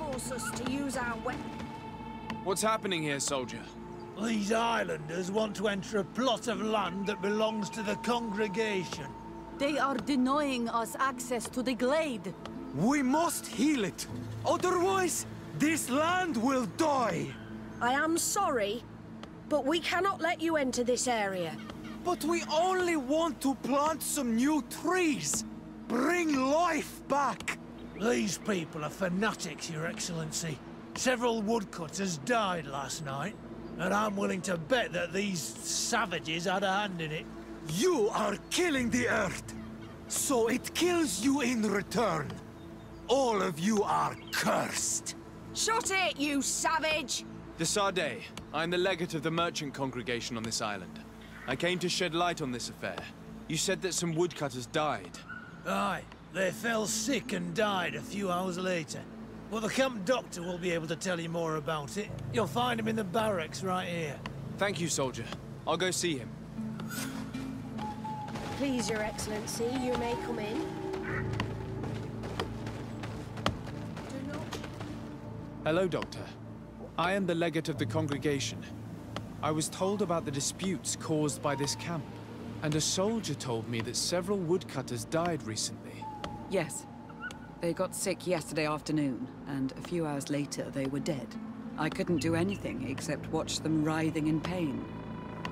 force us to use our weapons. What's happening here, soldier? These islanders want to enter a plot of land that belongs to the congregation. They are denying us access to the glade. We must heal it. Otherwise, this land will die. I am sorry, but we cannot let you enter this area. But we only want to plant some new trees. Bring life back. These people are fanatics, Your Excellency. Several woodcutters died last night, and I'm willing to bet that these savages had a hand in it. You are killing the earth, so it kills you in return. All of you are cursed. Shut it, you savage! De Sardet, I'm the legate of the merchant congregation on this island. I came to shed light on this affair. You said that some woodcutters died. Aye, they fell sick and died a few hours later. Well, the camp doctor will be able to tell you more about it. You'll find him in the barracks right here. Thank you, soldier. I'll go see him. Please, Your Excellency, you may come in. Hello, Doctor. I am the legate of the congregation. I was told about the disputes caused by this camp, and a soldier told me that several woodcutters died recently. Yes. They got sick yesterday afternoon, and a few hours later they were dead. I couldn't do anything except watch them writhing in pain.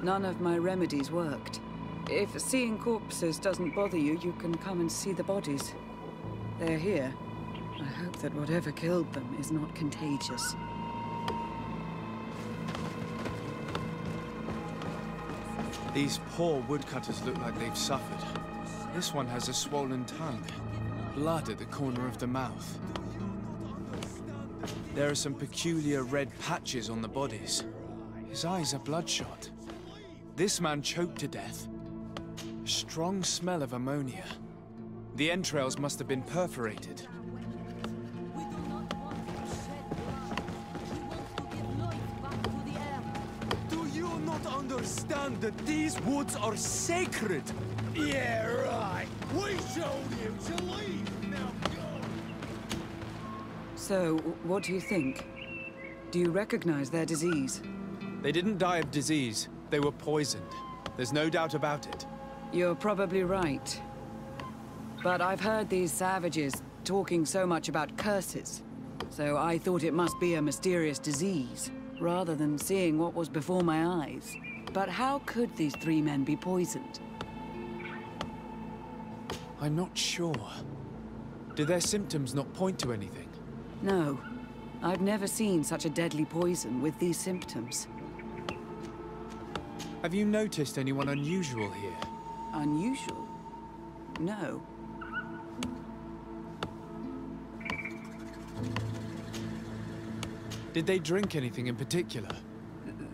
None of my remedies worked. If seeing corpses doesn't bother you, you can come and see the bodies. They're here. I hope that whatever killed them is not contagious. These poor woodcutters look like they've suffered. This one has a swollen tongue. Blood at the corner of the mouth. There are some peculiar red patches on the bodies. His eyes are bloodshot. This man choked to death. A strong smell of ammonia. The entrails must have been perforated. Do you not understand that these woods are sacred? Yeah, right. We showed him to leave. Now go. So, what do you think? Do you recognize their disease? They didn't die of disease. They were poisoned. There's no doubt about it. You're probably right. But I've heard these savages talking so much about curses. So I thought it must be a mysterious disease, rather than seeing what was before my eyes. But how could these three men be poisoned? I'm not sure. Do their symptoms not point to anything? No. I've never seen such a deadly poison with these symptoms. Have you noticed anyone unusual here? Unusual? No. Did they drink anything in particular?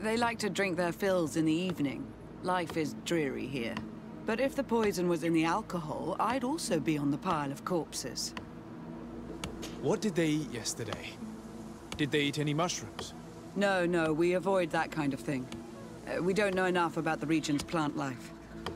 They like to drink their fills in the evening. Life is dreary here. But if the poison was in the alcohol, I'd also be on the pile of corpses. What did they eat yesterday? Did they eat any mushrooms? No, we avoid that kind of thing. We don't know enough about the region's plant life.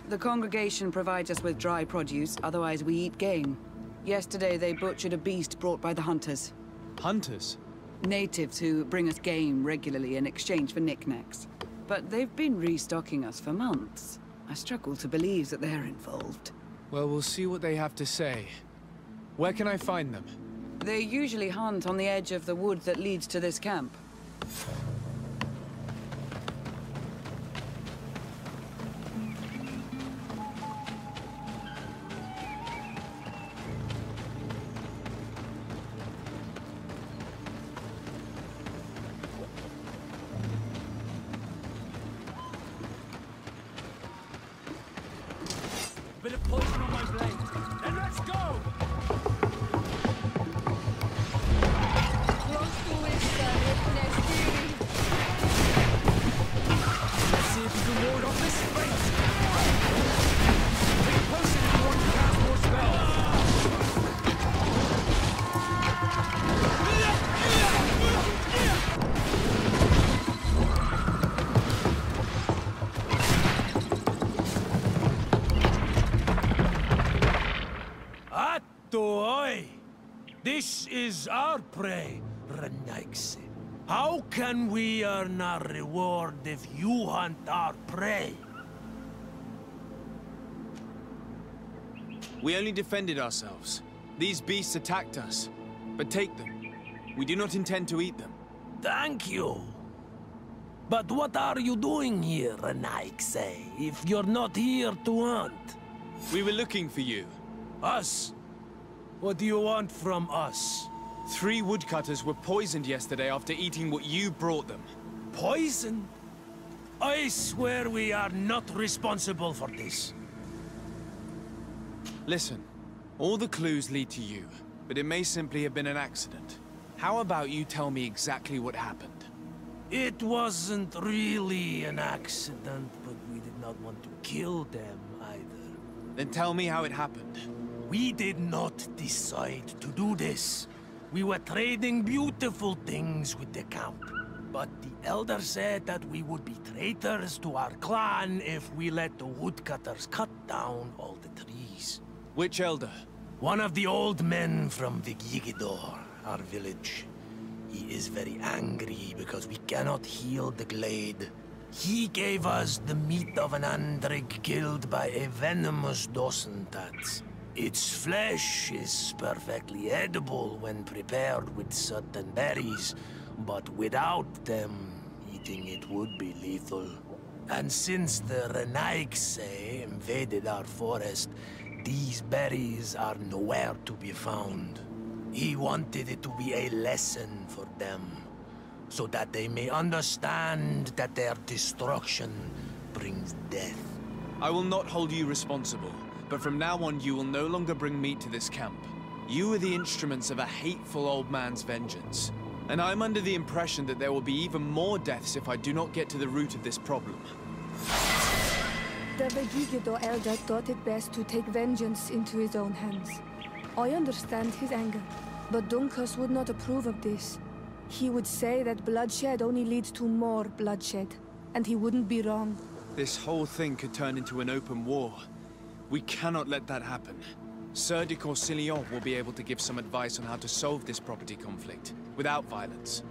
The congregation provides us with dry produce, otherwise we eat game. Yesterday they butchered a beast brought by the hunters. Hunters? Natives who bring us game regularly in exchange for knickknacks. But they've been restocking us for months. I struggle to believe that they're involved. Well, we'll see what they have to say. Where can I find them? They usually hunt on the edge of the wood that leads to this camp. Bit of poison on my blade. Then let's go! Let's see if you can ward off this fate. Take potion if you want to cast more spells. Atoi! This is our prey. Renaix. How can we earn our reward if you hunt our prey? We only defended ourselves. These beasts attacked us. But take them. We do not intend to eat them. Thank you. But what are you doing here, Renaix, if you're not here to hunt? We were looking for you. Us? What do you want from us? 3 woodcutters were poisoned yesterday after eating what you brought them. Poison? I swear we are not responsible for this. Listen, all the clues lead to you, but it may simply have been an accident. How about you tell me exactly what happened? It wasn't really an accident, but we did not want to kill them either. Then tell me how it happened. We did not decide to do this. We were trading beautiful things with the camp. But the elder said that we would be traitors to our clan if we let the woodcutters cut down all the trees. Which elder? One of the old men from Vigigidor, our village. He is very angry because we cannot heal the glade. He gave us the meat of an andrig killed by a venomous dosentat. Its flesh is perfectly edible when prepared with certain berries, but without them, eating it would be lethal. And since the Renaix invaded our forest, these berries are nowhere to be found. He wanted it to be a lesson for them, so that they may understand that their destruction brings death. I will not hold you responsible, but from now on you will no longer bring meat to this camp. You are the instruments of a hateful old man's vengeance. And I'm under the impression that there will be even more deaths if I do not get to the root of this problem. The Vegigido elder thought it best to take vengeance into his own hands. I understand his anger, but Dunkus would not approve of this. He would say that bloodshed only leads to more bloodshed, and he wouldn't be wrong. This whole thing could turn into an open war. We cannot let that happen. Sir de Corsillon will be able to give some advice on how to solve this property conflict, without violence.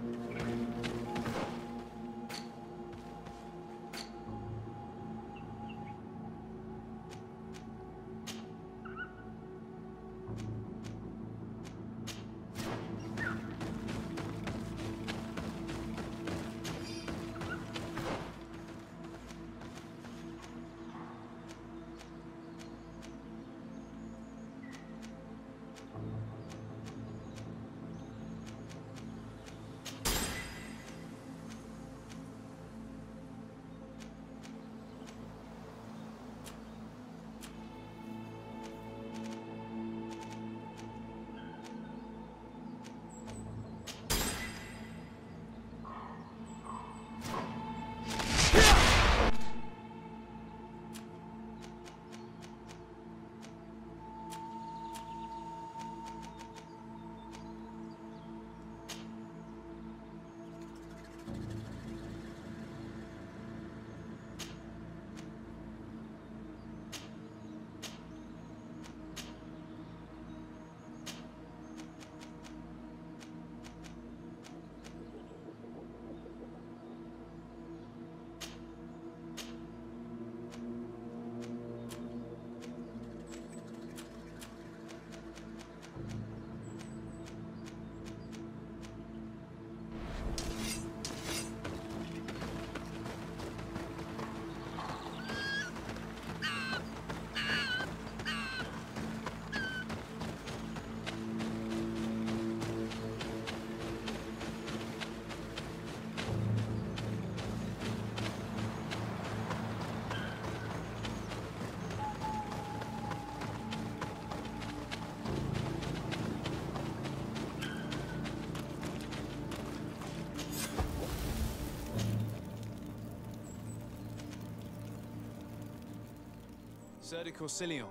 Sir de Corsillon.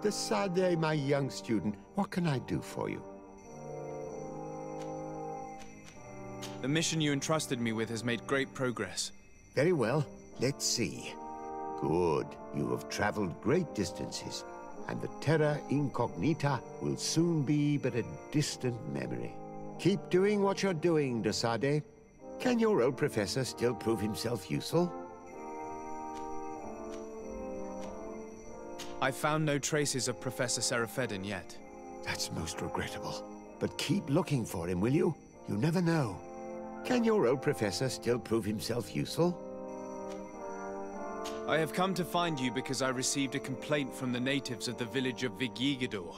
Decidez, my young student, what can I do for you? The mission you entrusted me with has made great progress. Very well. Let's see. Good. You have traveled great distances, and the Terra Incognita will soon be but a distant memory. Keep doing what you're doing, Dosade. Can your old professor still prove himself useful? I've found no traces of Professor Seraphedin yet. That's most regrettable. But keep looking for him, will you? You never know. Can your old professor still prove himself useful? I have come to find you because I received a complaint from the natives of the village of Vigigidor.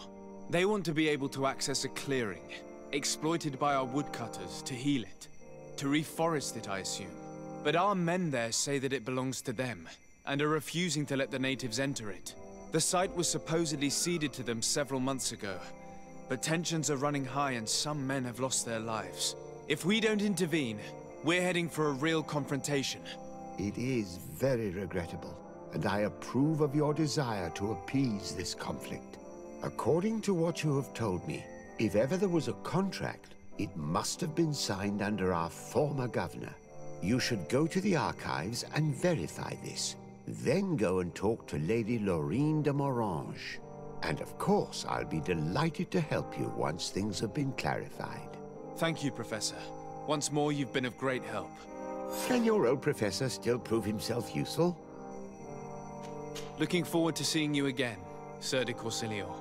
They want to be able to access a clearing, exploited by our woodcutters, to heal it. To reforest it, I assume. But our men there say that it belongs to them, and are refusing to let the natives enter it. The site was supposedly ceded to them several months ago, but tensions are running high and some men have lost their lives. If we don't intervene, we're heading for a real confrontation. It is very regrettable, and I approve of your desire to appease this conflict. According to what you have told me, if ever there was a contract, it must have been signed under our former governor. You should go to the archives and verify this. Then go and talk to Lady Laurine de Morange. And of course, I'll be delighted to help you once things have been clarified. Thank you, Professor. Once more, you've been of great help. Can your old professor still prove himself useful? Looking forward to seeing you again, Sir de Corsilio.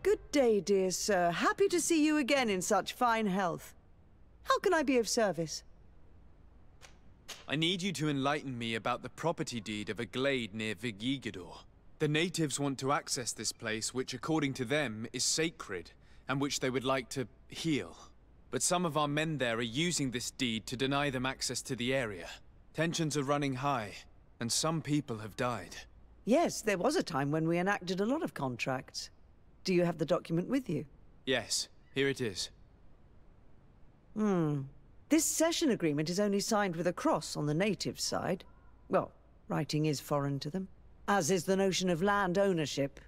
Good day, dear sir. Happy to see you again in such fine health. How can I be of service? I need you to enlighten me about the property deed of a glade near Vigigidor. The natives want to access this place, which according to them is sacred, and which they would like to heal. But some of our men there are using this deed to deny them access to the area. Tensions are running high, and some people have died. Yes, there was a time when we enacted a lot of contracts. Do you have the document with you? Yes, here it is. This cession agreement is only signed with a cross on the native side. Well, writing is foreign to them, as is the notion of land ownership.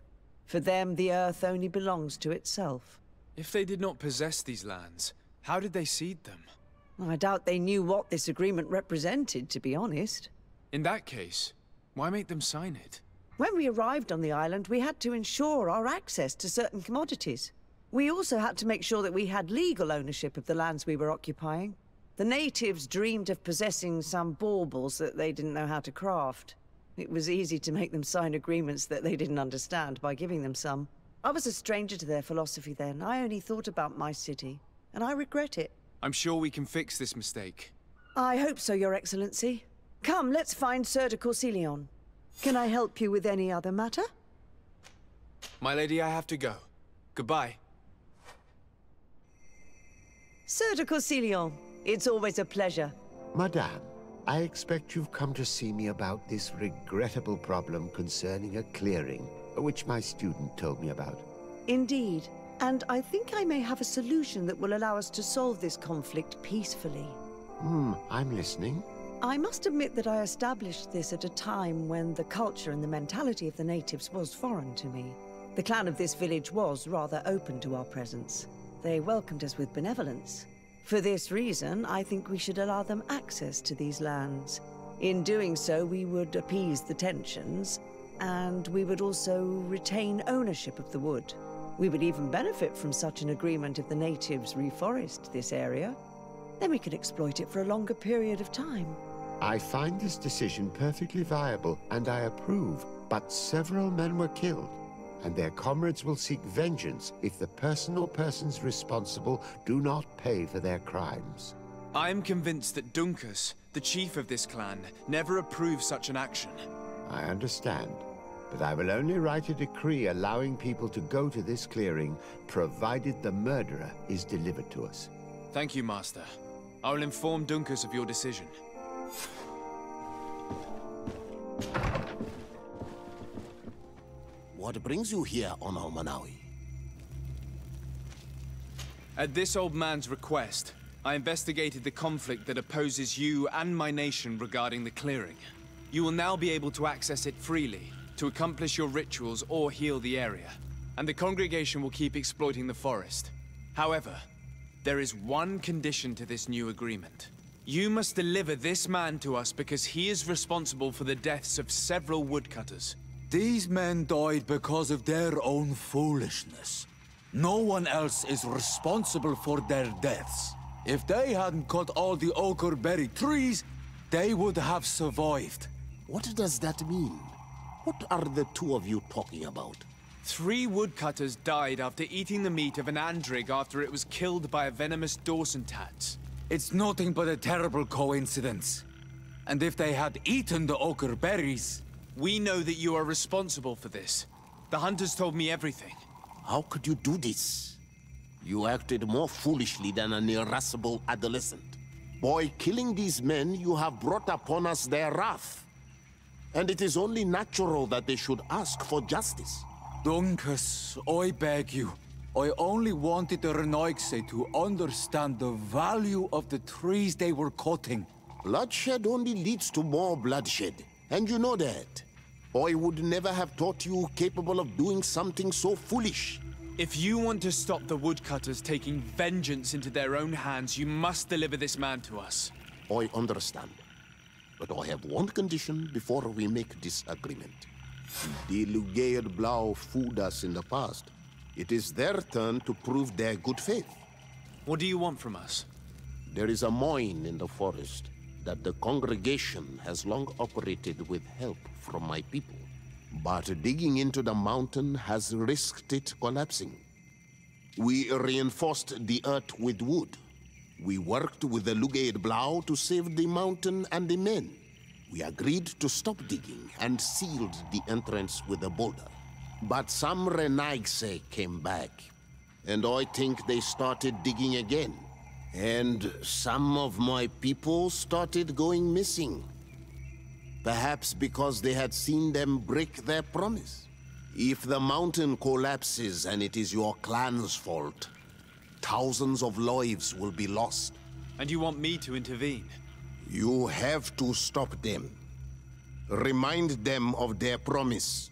For them, the earth only belongs to itself. If they did not possess these lands, how did they cede them? I doubt they knew what this agreement represented, to be honest. In that case, why make them sign it? When we arrived on the island, we had to ensure our access to certain commodities. We also had to make sure that we had legal ownership of the lands we were occupying. The natives dreamed of possessing some baubles that they didn't know how to craft. It was easy to make them sign agreements that they didn't understand by giving them some. I was a stranger to their philosophy then. I only thought about my city, and I regret it. I'm sure we can fix this mistake. I hope so, Your Excellency. Come, let's find Sir de Corsilion. Can I help you with any other matter? My lady, I have to go. Goodbye. Sir de Corsilion, it's always a pleasure. Madame, I expect you've come to see me about this regrettable problem concerning a clearing, which my student told me about. Indeed. And I think I may have a solution that will allow us to solve this conflict peacefully. I'm listening. I must admit that I established this at a time when the culture and the mentality of the natives was foreign to me. The clan of this village was rather open to our presence. They welcomed us with benevolence. For this reason, I think we should allow them access to these lands. In doing so, we would appease the tensions, and we would also retain ownership of the wood. We would even benefit from such an agreement if the natives reforest this area. Then we could exploit it for a longer period of time. I find this decision perfectly viable, and I approve, but several men were killed, and their comrades will seek vengeance if the person or persons responsible do not pay for their crimes. I am convinced that Dunkus, the chief of this clan, never approved such an action. I understand, but I will only write a decree allowing people to go to this clearing, provided the murderer is delivered to us. Thank you, Master. I will inform Dunkus of your decision. What brings you here, Ono Manawi? At this old man's request, I investigated the conflict that opposes you and my nation regarding the clearing. You will now be able to access it freely, to accomplish your rituals or heal the area. And the congregation will keep exploiting the forest. However, there is one condition to this new agreement. You must deliver this man to us because he is responsible for the deaths of several woodcutters. These men died because of their own foolishness. No one else is responsible for their deaths. If they hadn't cut all the ochreberry trees, they would have survived. What does that mean? What are the two of you talking about? 3 woodcutters died after eating the meat of an andrig after it was killed by a venomous Dawson tat. It's nothing but a terrible coincidence. And if they had eaten the ochreberries... We know that you are responsible for this. The hunters told me everything. How could you do this? You acted more foolishly than an irascible adolescent. By killing these men, you have brought upon us their wrath. And it is only natural that they should ask for justice. Dunkus, I beg you. I only wanted the Renoigse to understand the value of the trees they were cutting. Bloodshed only leads to more bloodshed, and you know that. I would never have thought you capable of doing something so foolish. If you want to stop the woodcutters taking vengeance into their own hands, you must deliver this man to us. I understand. But I have one condition before we make this agreement. The Lugaid Blau fooled us in the past. It is their turn to prove their good faith. What do you want from us? There is a mine in the forest that the congregation has long operated with help from my people. But digging into the mountain has risked it collapsing. We reinforced the earth with wood. We worked with the Lugaid Blau to save the mountain and the men. We agreed to stop digging and sealed the entrance with a boulder. But some Renaigse came back, and I think they started digging again. And some of my people started going missing. Perhaps because they had seen them break their promise. If the mountain collapses and it is your clan's fault, thousands of lives will be lost. And you want me to intervene? You have to stop them. Remind them of their promise.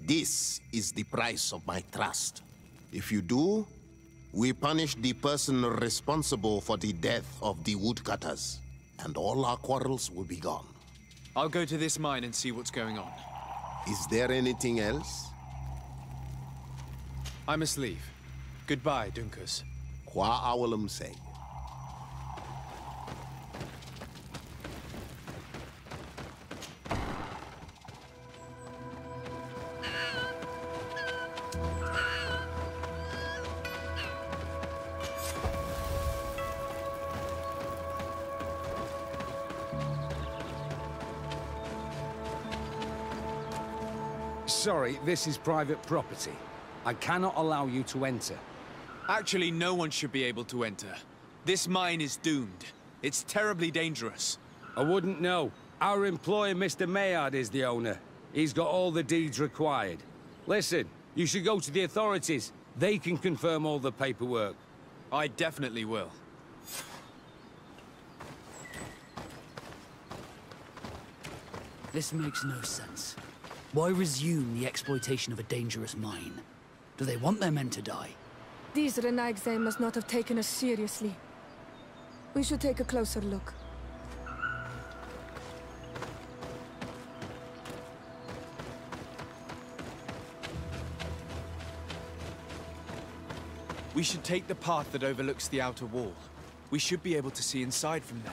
This is the price of my trust. If you do, we punish the person responsible for the death of the woodcutters, and all our quarrels will be gone. I'll go to this mine and see what's going on. Is there anything else? I must leave. Goodbye, Dunkus. Qua awalum say. Sorry, this is private property. I cannot allow you to enter. Actually, no one should be able to enter. This mine is doomed. It's terribly dangerous. I wouldn't know. Our employer, Mr. Maillard, is the owner. He's got all the deeds required. Listen, you should go to the authorities. They can confirm all the paperwork. I definitely will. This makes no sense. Why resume the exploitation of a dangerous mine? Do they want their men to die? These Renagse must not have taken us seriously. We should take a closer look. We should take the path that overlooks the outer wall. We should be able to see inside from there.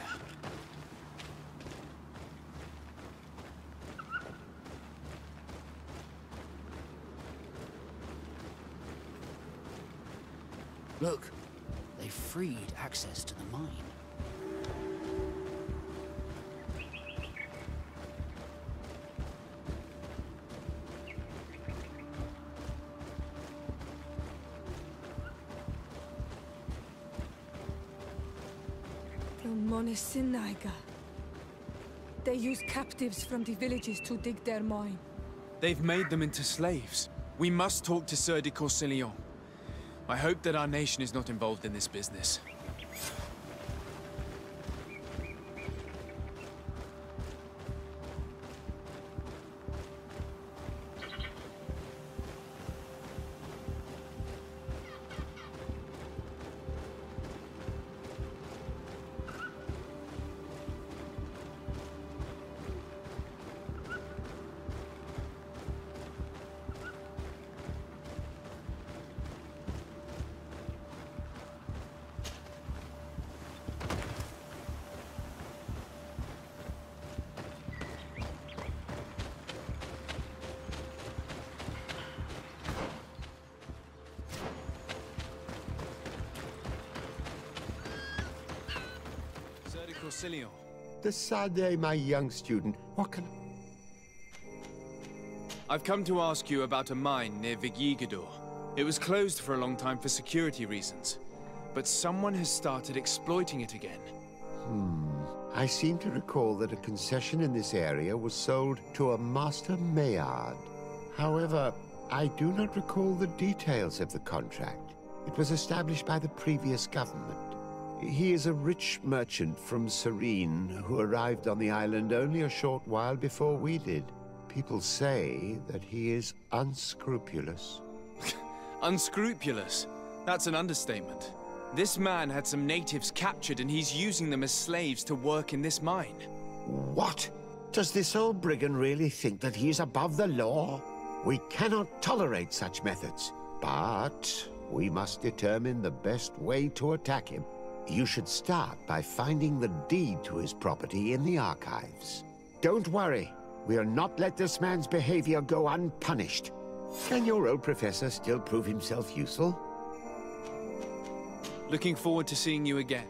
Look, they freed access to the mine. The Monesinaiga. They use captives from the villages to dig their mine. They've made them into slaves. We must talk to Sieur de Courcillon. I hope that our nation is not involved in this business. Decidez, my young student. What can... I've come to ask you about a mine near Vigigador. It was closed for a long time for security reasons, but someone has started exploiting it again. I seem to recall that a concession in this area was sold to a Master Maillard. However, I do not recall the details of the contract. It was established by the previous government. He is a rich merchant from Serene who arrived on the island only a short while before we did. People say that he is unscrupulous. Unscrupulous? That's an understatement. This man had some natives captured and he's using them as slaves to work in this mine. What? Does this old brigand really think that he is above the law? We cannot tolerate such methods, but we must determine the best way to attack him. You should start by finding the deed to his property in the archives. Don't worry, we'll not let this man's behavior go unpunished. Can your old professor still prove himself useful? Looking forward to seeing you again.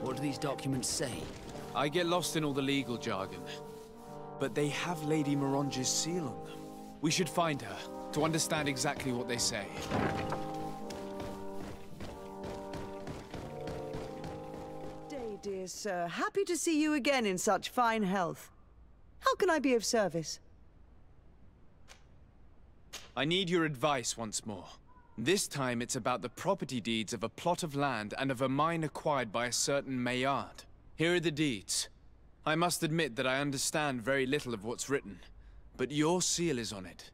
What do these documents say? I get lost in all the legal jargon, but they have Lady Morange's seal on them. We should find her, to understand exactly what they say. Day, dear sir. Happy to see you again in such fine health. How can I be of service? I need your advice once more. This time it's about the property deeds of a plot of land and of a mine acquired by a certain Maillard. Here are the deeds. I must admit that I understand very little of what's written, but your seal is on it.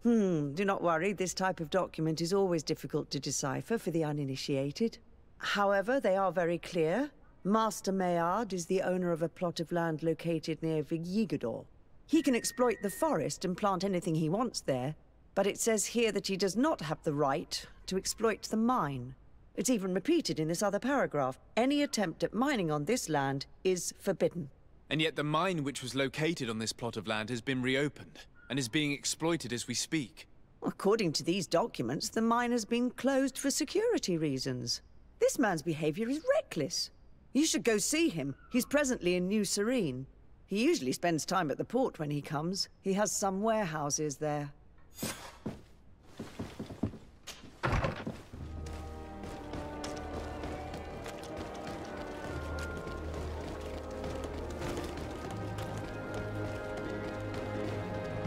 Do not worry, this type of document is always difficult to decipher for the uninitiated. However, they are very clear. Master Maillard is the owner of a plot of land located near Vigigador. He can exploit the forest and plant anything he wants there, but it says here that he does not have the right to exploit the mine. It's even repeated in this other paragraph. Any attempt at mining on this land is forbidden. And yet the mine which was located on this plot of land has been reopened, and is being exploited as we speak. According to these documents, the mine has been closed for security reasons. This man's behavior is reckless. You should go see him. He's presently in New Serene. He usually spends time at the port when he comes. He has some warehouses there.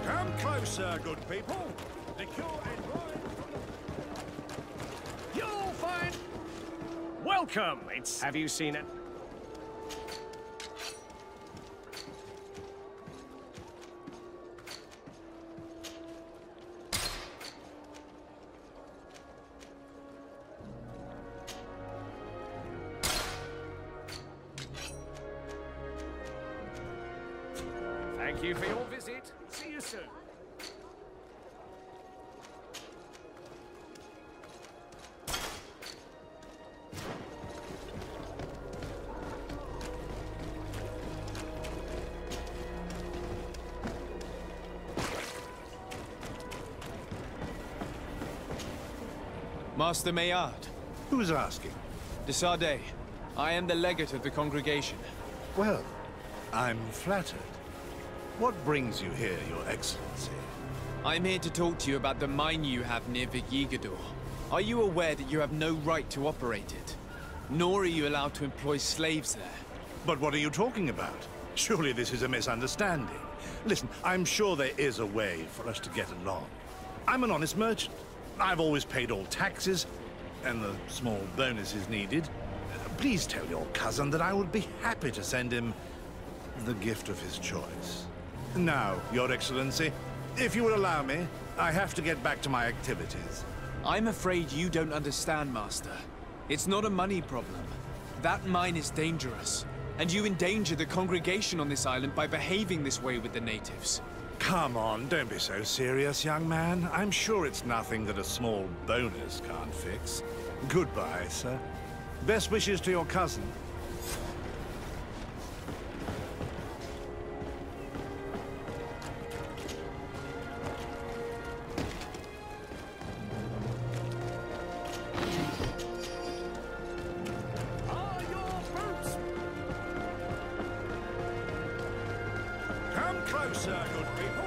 Come closer, good people. Liqueur and wine. You'll find... Welcome. Have you seen it? Thank you for your visit. See you soon. Master Maillard. Who's asking? De Sardet. I am the legate of the congregation. Well, I'm flattered. What brings you here, Your Excellency? I'm here to talk to you about the mine you have near Vigigador. Are you aware that you have no right to operate it? Nor are you allowed to employ slaves there. But what are you talking about? Surely this is a misunderstanding. Listen, I'm sure there is a way for us to get along. I'm an honest merchant. I've always paid all taxes, and the small bonuses needed. Please tell your cousin that I would be happy to send him the gift of his choice. Now, Your Excellency, if you would allow me, I have to get back to my activities. I'm afraid you don't understand, Master. It's not a money problem. That mine is dangerous, and you endanger the congregation on this island by behaving this way with the natives. Come on, don't be so serious, young man. I'm sure it's nothing that a small bonus can't fix. Goodbye, sir. Best wishes to your cousin. Come closer, good people.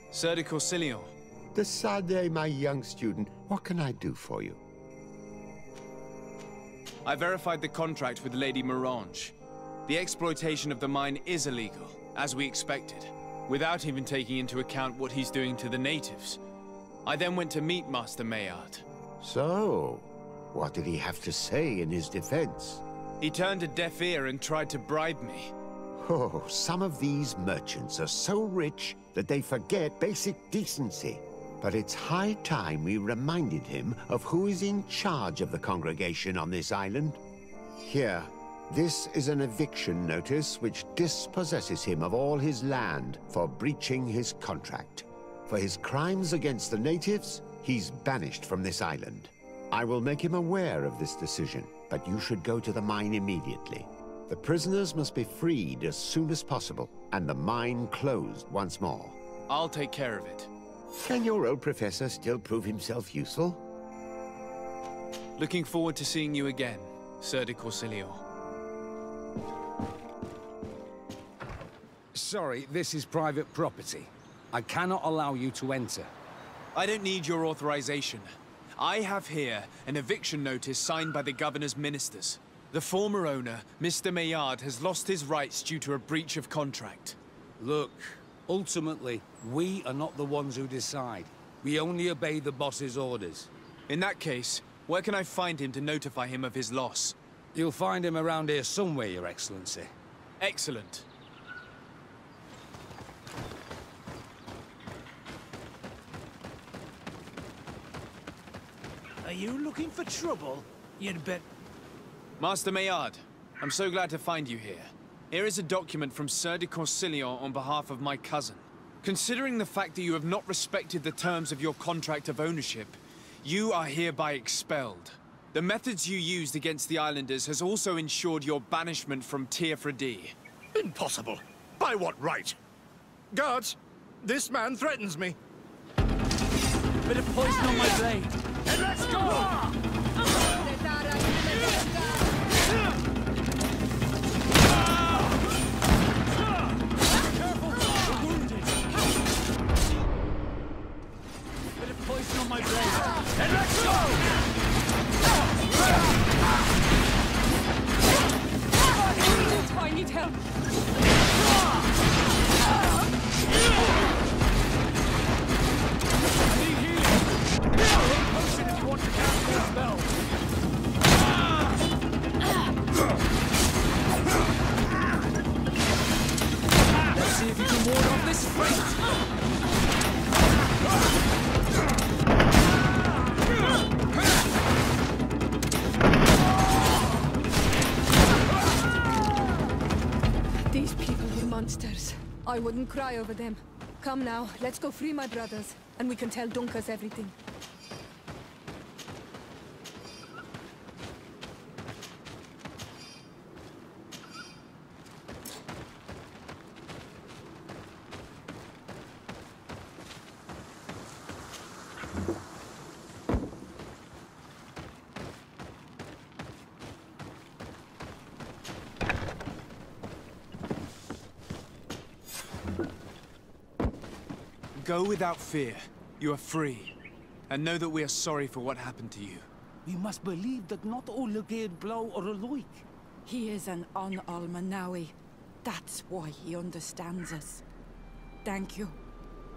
Sir de Corsillon. De Sardet, my young student, what can I do for you? I verified the contract with Lady Morange. The exploitation of the mine is illegal, as we expected, without even taking into account what he's doing to the natives. I then went to meet Master Maillard. So, what did he have to say in his defense? He turned a deaf ear and tried to bribe me. Oh, some of these merchants are so rich that they forget basic decency. But it's high time we reminded him of who is in charge of the congregation on this island. Here, this is an eviction notice which dispossesses him of all his land for breaching his contract. For his crimes against the natives, he's banished from this island. I will make him aware of this decision. but you should go to the mine immediately. The prisoners must be freed as soon as possible, and the mine closed once more. I'll take care of it. Can your old professor still prove himself useful? Looking forward to seeing you again, Sir de Corsilio. Sorry, this is private property. I cannot allow you to enter. I don't need your authorization. I have here an eviction notice signed by the governor's ministers. The former owner, Mr. Maillard, has lost his rights due to a breach of contract. Look, ultimately, we are not the ones who decide. We only obey the boss's orders. In that case, where can I find him to notify him of his loss? You'll find him around here somewhere, Your Excellency. Excellent. Are you looking for trouble? You'd bet... Master Maillard, I'm so glad to find you here. Here is a document from Sir de Corsilio on behalf of my cousin. Considering the fact that you have not respected the terms of your contract of ownership, you are hereby expelled. The methods you used against the islanders has also ensured your banishment from Tier-Fredi. Impossible. By what right? Guards, this man threatens me. Bit of poison on my blade. And let's go! Poison on my blade. And let's go! I need help. I need healing. Take potion if you want to cast your spell. Let's see if you can ward off this fate. These people were monsters. I wouldn't cry over them. Come now, let's go free my brothers, and we can tell Dunkas everything. Go without fear. You are free. And know that we are sorry for what happened to you. We must believe that not all Legade Blow are alike. He is an Almanawi. That's why he understands us. Thank you.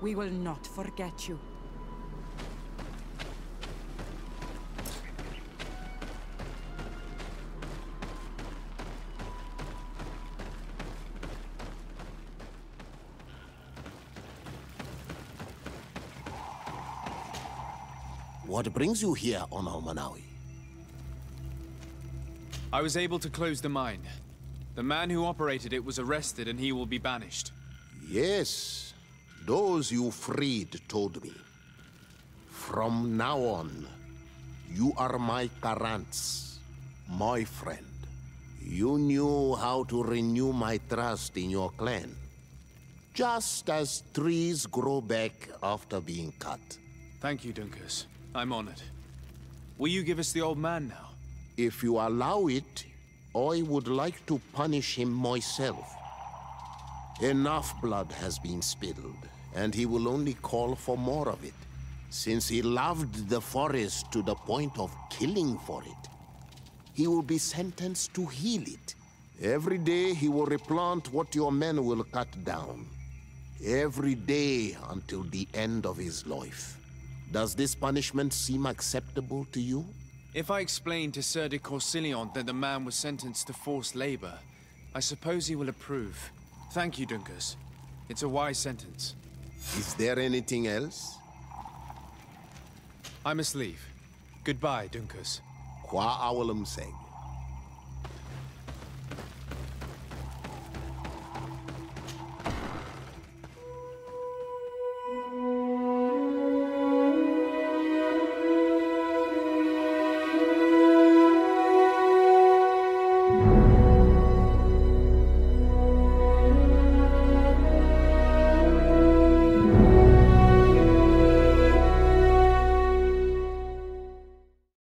We will not forget you. What brings you here on Almanawi? I was able to close the mine. The man who operated it was arrested and he will be banished. Yes, those you freed told me. From now on, you are my Karants, my friend. You knew how to renew my trust in your clan. Just as trees grow back after being cut. Thank you, Dunkas. I'm honored. Will you give us the old man now? If you allow it, I would like to punish him myself. Enough blood has been spilled, and he will only call for more of it. Since he loved the forest to the point of killing for it, he will be sentenced to heal it. Every day he will replant what your men will cut down. Every day until the end of his life. Does this punishment seem acceptable to you? If I explain to Sir de Corsillion that the man was sentenced to forced labor, I suppose he will approve. Thank you, Dunkas. It's a wise sentence. Is there anything else? I must leave. Goodbye, Dunkas. Qua awalam seg.